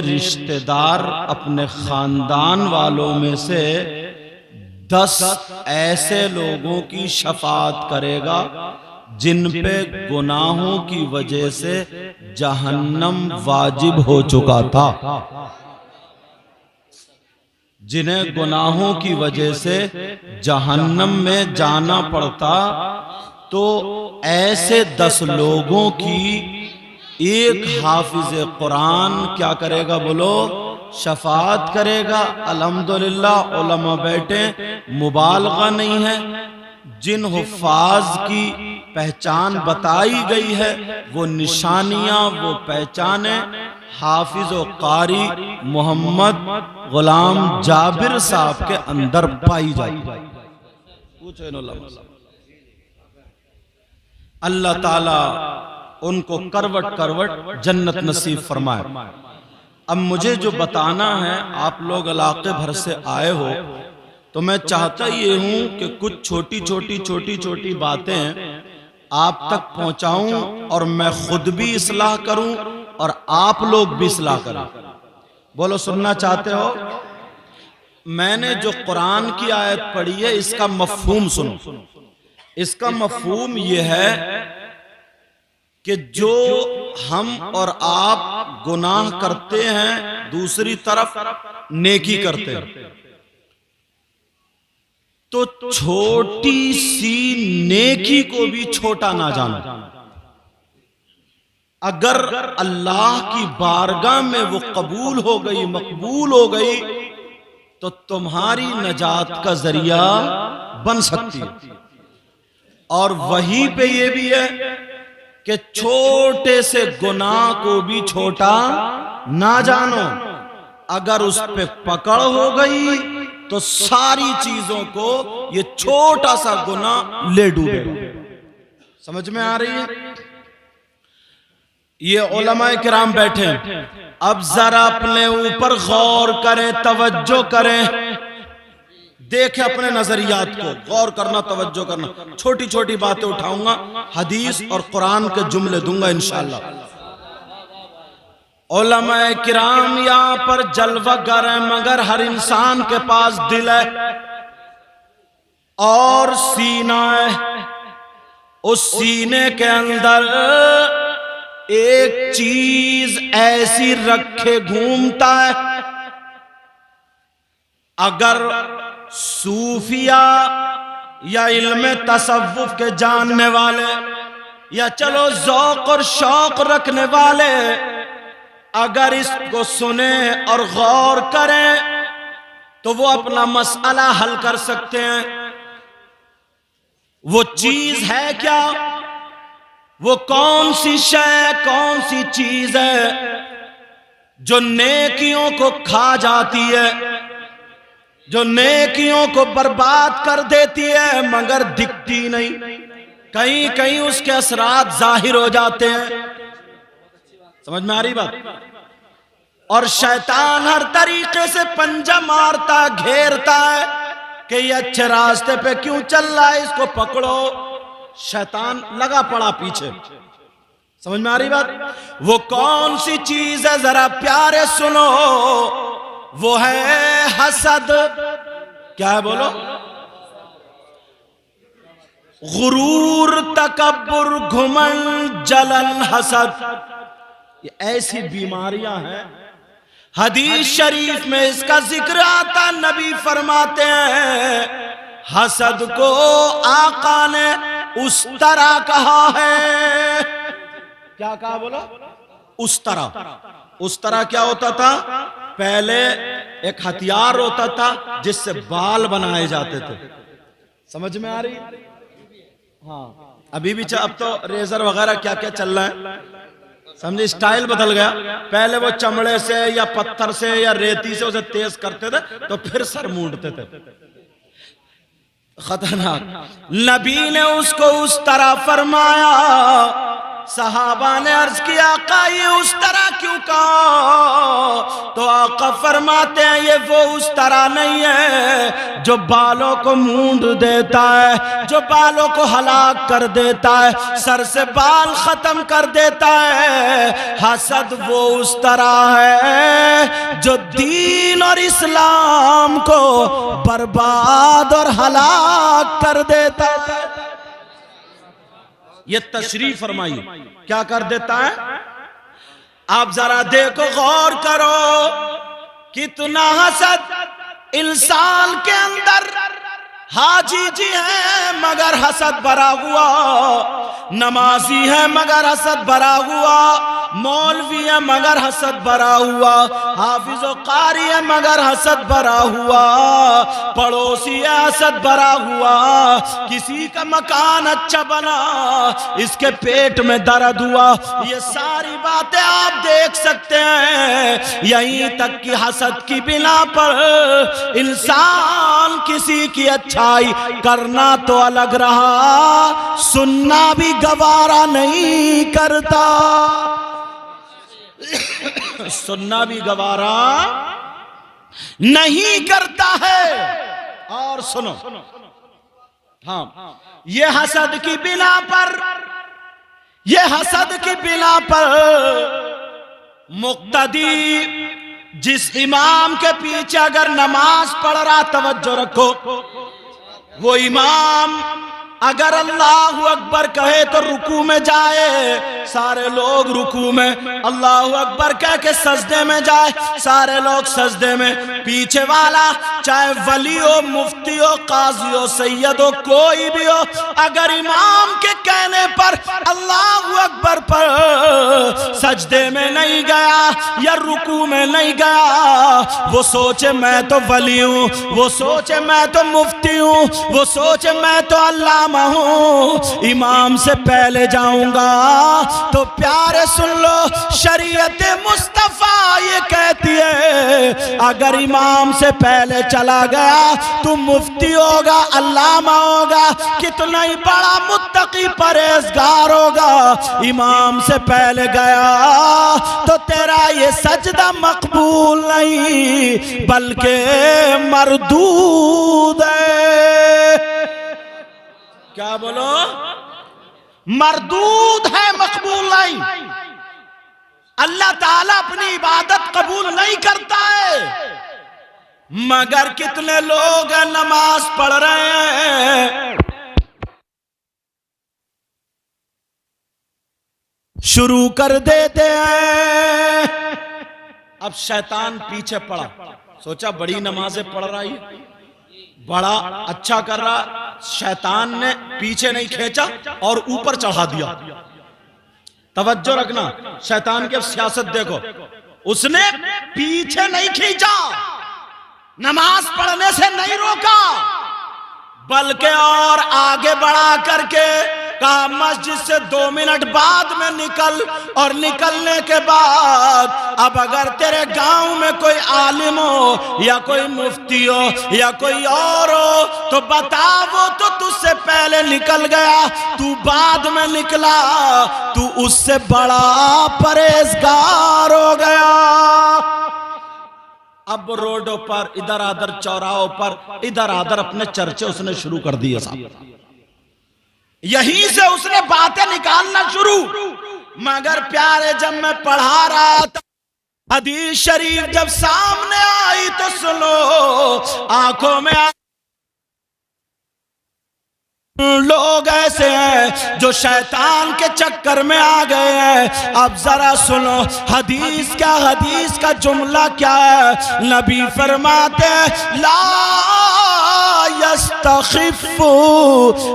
रिश्तेदार अपने खानदान वालों में से 10 ऐसे लोगों की शफाअत करेगा जिन पे गुनाहों की वजह से जहन्नम वाजिब हो चुका था। जिन्हें गुनाहों की वजह से जहन्नम में जाना पड़ता, तो ऐसे 10 लोगों की एक हाफिज कुरान क्या करेगा? बोलो, शफाअत करेगा। अल्हम्दुलिल्लाह उलमा बैठे, मुबालगा नहीं है। जिन हुफ्फाज की पहचान बताई गई है वो निशानियां, वो पहचाने हाफिज व कारी मोहम्मद गुलाम जाबिर साहब के अंदर पाई जाती। अल्लाह ताला उनको करवट करवट जन्नत नसीब फरमाए। अब मुझे जो बताना है, आप लोग इलाके भर से आए हो, तो मैं चाहता ये हूं कि कुछ छोटी छोटी बातें आप तक पहुंचाऊं और मैं खुद भी इस्लाह करूं और आप लोग भी इस्लाह करें। बोलो, सुनना चाहते हो? मैंने जो कुरान की आयत पढ़ी है इसका मफहूम सुनो। इसका मफहूम यह है कि जो हम और आप गुनाह करते हैं, दूसरी तरफ नेकी करते हैं, तो छोटी सी नेकी को भी छोटा ना जानो। अगर अल्लाह की बारगाह में वो कबूल हो गई, मकबूल हो गई, तो तुम्हारी नजात का जरिया बन सकती है। और वहीं पे ये भी है कि छोटे से गुनाह को भी छोटा ना जानो। अगर उस पे पकड़ हो गई तो सारी चीजों को ये छोटा सा गुनाह ले डूबेगा। समझ में आ रही है? ये उलमाए किराम बैठे, अब जरा अपने ऊपर गौर करें, तवज्जो करें, देखें अपने नजरियात को, गौर करना, तवज्जो करना। छोटी छोटी बातें उठाऊंगा, हदीस और कुरान के जुमले दूंगा इंशाअल्लाह। उलमाए किराम यहां पर जलवागर है, मगर हर इंसान के पास दिल है और सीना है। उस सीने के अंदर एक चीज ऐसी रखे घूमता है। अगर सूफिया या इल्म तसव्वुफ के जानने वाले, या चलो ज़ौक़ और शौक रखने वाले अगर इसको सुने और गौर करें तो वो अपना मसला हल कर सकते हैं। वो चीज है क्या? वो कौन सी शय, कौन सी चीज है जो नेकियों को खा जाती है, जो नेकियों को बर्बाद कर देती है, मगर दिखती नहीं। कहीं कहीं उसके असरात जाहिर हो जाते हैं। समझ में आ रही बात? और शैतान हर तरीके से पंजा मारता, घेरता है कि ये अच्छे रास्ते पे क्यों चल रहा है, इसको पकड़ो। शैतान लगा पड़ा पीछे। समझ में आ रही बात? वो कौन सी चीज है, जरा प्यारे सुनो। वो है हसद। क्या है? बोलो। गुरूर, तकब्बुर, घुमंड, जलन, हसद, ये ऐसी बीमारियां हैं। हदीस शरीफ में इसका जिक्र आता, नबी फरमाते हैं हसद को आका ने उस तरह कहा है। क्या कहा? बोलो। उस तरह क्या होता था? पहले एक हथियार होता था जिससे बाल बनाए जाते थे। समझ में आ रही? हाँ, अभी भी अब तो रेजर वगैरह क्या क्या चल रहा है, समझे? स्टाइल बदल गया। पहले वो चमड़े से या पत्थर से या रेती से उसे तेज करते थे, तो फिर सर मूंडते थे। खतरनाक। नबी ने उसको उस तरह फरमाया। सहाबा ने अर्ज किया, आका ये उस तरह क्यों कहा? तो आका फरमाते हैं ये वो उस तरह नहीं है जो बालों को मूंड देता है, जो बालों को हलाक कर देता है, सर से बाल खत्म कर देता है। हसद वो उस तरह है जो दीन और इस्लाम को बर्बाद और हलाक कर देता है। ये तशरीफ फरमाई क्या कर देता है। आप जरा देखो, गौर करो, कितना हसद इंसान के अंदर। हाजी जी है मगर हसद भरा हुआ, नमाजी है मगर हसद भरा हुआ, मौलवी है मगर हसद भरा हुआ, हाफिज व कारी है मगर हसद भरा हुआ, पड़ोसी है हसद भरा हुआ, किसी का मकान अच्छा बना इसके पेट में दर्द हुआ। ये सारी बातें आप देख सकते हैं। यहीं तक कि हसद की बिना पर इंसान किसी की अच्छाई करना तो अलग रहा, सुनना भी गवारा नहीं करता। सुनना भी गवारा नहीं करता है। और सुनो, हाँ, ये हसद की बिना पर, ये हसद की बिना पर मुक्तदी जिस इमाम के पीछे अगर नमाज पढ़ रहा, तवज्जो रखो, वो इमाम अगर अल्लाहु अकबर कहे तो रुकू में जाए, सारे लोग रुकू में, अल्लाहु अकबर कह के सजदे में जाए, सारे लोग सजदे में। पीछे वाला चाहे वली हो, मुफ्ती हो, काजी हो, सैयद हो, कोई भी हो, अगर इमाम के कहने पर अल्लाहु अकबर पर सजदे में नहीं गया या रुकू में नहीं गया, वो सोचे मैं तो वली हूं, वो सोचे मैं तो मुफ्ती हूं, वो सोचे मैं तो अल्लाह हूं, इमाम से पहले जाऊंगा। तो प्यारे सुन लो, शरीयत मुस्तफा ये कहती है अगर इमाम से पहले चला गया तो मुफ्ती होगा, अल्लामा होगा, कितना ही बड़ा मुत्तकी परहेजगार होगा, इमाम से पहले गया तो तेरा ये सजदा मकबूल नहीं बल्कि मरदूद है। क्या बोलो? मरदूद है, मकबूल नहीं। अल्लाह ताला अपनी इबादत कबूल नहीं करता है। मगर कितने लोग नमाज पढ़ रहे हैं, शुरू कर देते हैं। अब शैतान पीछे पड़ा, सोचा बड़ी नमाजें पढ़ रहा है, बड़ा अच्छा कर रहा, शैतान ने पीछे नहीं खींचा और ऊपर चढ़ा दिया। तवज्जो रखना, शैतान की सियासत देखो, उसने पीछे नहीं खींचा, नमाज पढ़ने से नहीं रोका, बल्कि और आगे बढ़ा करके कहा मस्जिद से 2 मिनट बाद में निकल, और निकलने के बाद अब अगर तेरे गांव में कोई आलिम हो या कोई मुफ्ती हो या कोई और हो तो बता, वो तो तुझसे पहले निकल गया, तू बाद में निकला, तू उससे बड़ा परहेजगार हो गया। अब रोडों पर, इधर आधर चौराहों पर, इधर आधर अपने चर्चे उसने शुरू कर दिए साहब। यहीं से उसने बातें निकालना शुरू। मगर प्यारे, जब मैं पढ़ा रहा था हदीस शरीफ, जब सामने आई तो सुनो, आंखों में लोग ऐसे हैं जो शैतान के चक्कर में आ गए हैं। अब जरा सुनो हदीस क्या, हदीस का जुमला क्या है। नबी फरमाते हैं ला यस्तखिफु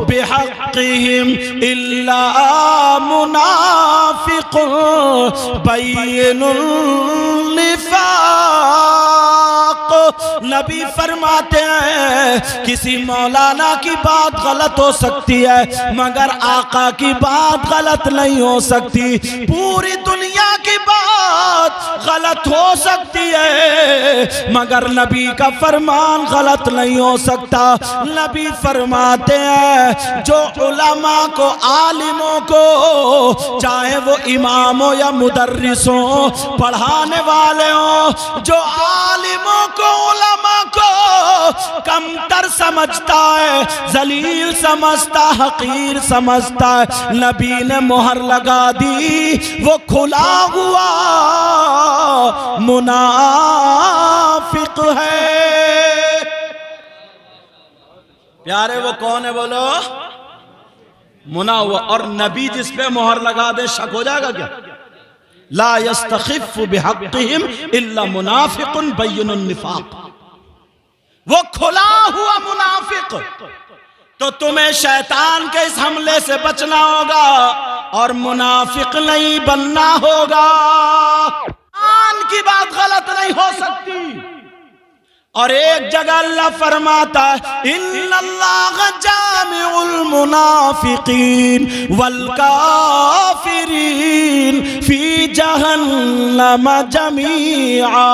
बिहक़्क़िहिम इल्ला मुनाफ़िक़ुन बय्यिनुन निफ़ाक़। नबी फरमाते हैं किसी मौलाना की बात गलत हो सकती है मगर आका की बात गलत नहीं हो सकती। पूरी दुनिया की बात गलत हो सकती है मगर नबी का फरमान गलत नहीं हो सकता। नबी फरमाते हैं जो उलमा को, आलिमों को, चाहे वो इमाम हो या मुदर्रिस हो, पढ़ाने वाले हो, जो आलिमों को, उलमा को कमतर समझता है, जलील समझता, हकीर समझता है, नबी ने मोहर लगा दी, वो खुला हुआ मुनाफिक है। प्यारे वो कौन है बोलो? मुना हुआ। और नबी जिस पे मोहर लगा दे शक हो जाएगा क्या? ला यस्तखिफ़ु बिहक़्क़िहिम इल्ला मुनाफ़िक़ुन बय्यिनुन निफ़ाक़। वो खुला हुआ मुनाफिक। तो तुम्हें शैतान के इस हमले से बचना होगा और मुनाफिक नहीं बनना होगा। कुरान की बात गलत नहीं हो सकती। और एक जगह अल्लाह फरमाता है इन्नल्लाह जामिउल मुनाफिकीन वल काफिरीन फी जहन्नम जमीआ।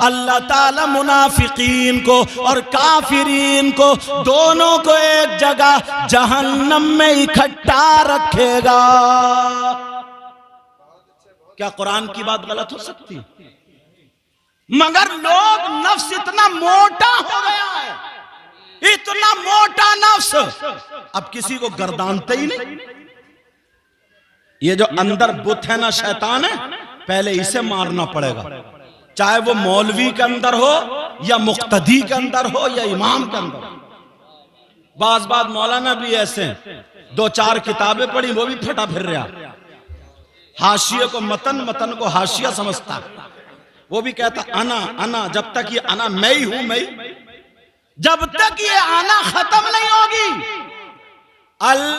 अल्लाह ताला मुनाफिकीन को और काफिरीन को दोनों को एक जगह जहन्नम में इकट्ठा रखेगा। क्या कुरान की बात गलत हो सकती है? मगर लोग, नफ्स इतना मोटा हो गया है, इतना मोटा नफ्स, अब किसी को गर्दानते ही नहीं। ये जो अंदर बुत है ना, शैतान है, पहले इसे मारना पड़ेगा। चाहे वो मौलवी के अंदर हो या मुक्तदी के अंदर हो या इमाम के अंदर। बाज मौलाना भी ऐसे हैं, 2-4 किताबें पढ़ी वो भी फटा फिर रहा, हाशिये को मतन, मतन को हाशिया समझता। वो भी कहता अना अना, जब तक ये अना मैं ही हूं, मैं, जब तक ये अना खत्म नहीं होगी